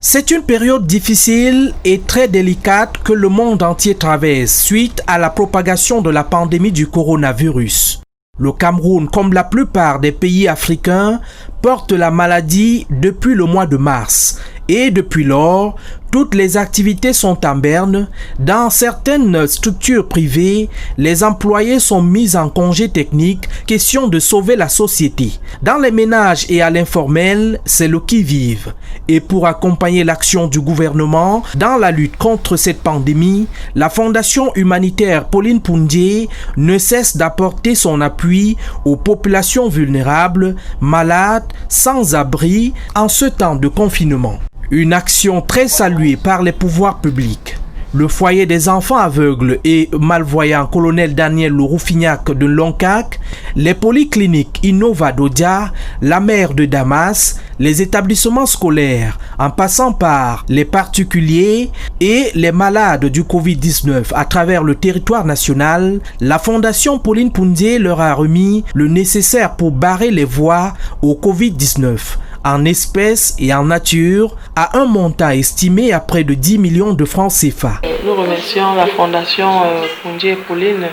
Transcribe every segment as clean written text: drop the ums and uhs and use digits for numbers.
C'est une période difficile et très délicate que le monde entier traverse suite à la propagation de la pandémie du coronavirus. Le Cameroun, comme la plupart des pays africains, porte la maladie depuis le mois de mars. Et depuis lors, toutes les activités sont en berne. Dans certaines structures privées, les employés sont mis en congé technique, question de sauver la société. Dans les ménages et à l'informel, c'est le qui-vive. Et pour accompagner l'action du gouvernement dans la lutte contre cette pandémie, la Fondation humanitaire Pauline Poundier ne cesse d'apporter son appui aux populations vulnérables, malades, sans abri, en ce temps de confinement. Une action très saluée par les pouvoirs publics. Le foyer des enfants aveugles et malvoyants colonel Daniel Rouffignac de Loncac, les polycliniques Innova d'Odia, la mer de Damas, les établissements scolaires, en passant par les particuliers et les malades du Covid-19 à travers le territoire national, la Fondation Pauline Poundier leur a remis le nécessaire pour barrer les voies au Covid-19. En espèces et en nature, à un montant estimé à près de 10 millions de francs CFA. Nous remercions la Fondation Poundier et Pauline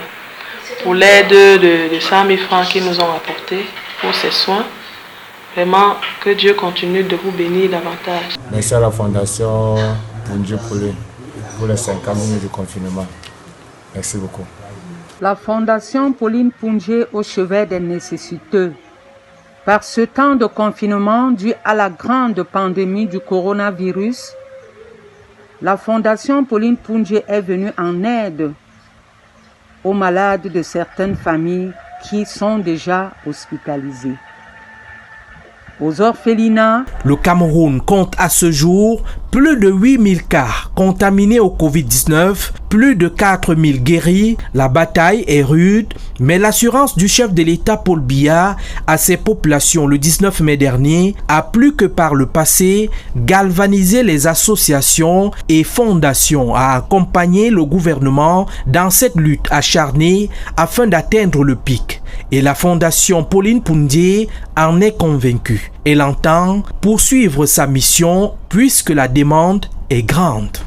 pour l'aide de 100 000 francs qu'ils nous ont apportés pour ces soins. Vraiment, que Dieu continue de vous bénir davantage. Merci à la Fondation Poundier et Pauline pour les 50 minutes de confinement. Merci beaucoup. La Fondation Pauline Poundier au chevet des nécessiteux. Par ce temps de confinement dû à la grande pandémie du coronavirus, la Fondation Pauline Poundier est venue en aide aux malades de certaines familles qui sont déjà hospitalisées. Aux orphelinats, le Cameroun compte à ce jour plus de 8000 cas contaminés au Covid-19, plus de 4000 guéris. La bataille est rude, mais l'assurance du chef de l'État Paul Biya à ses populations le 19 mai dernier a plus que par le passé galvanisé les associations et fondations à accompagner le gouvernement dans cette lutte acharnée afin d'atteindre le pic. Et la Fondation Pauline Poundier en est convaincue. Elle entend poursuivre sa mission puisque la demande est grande.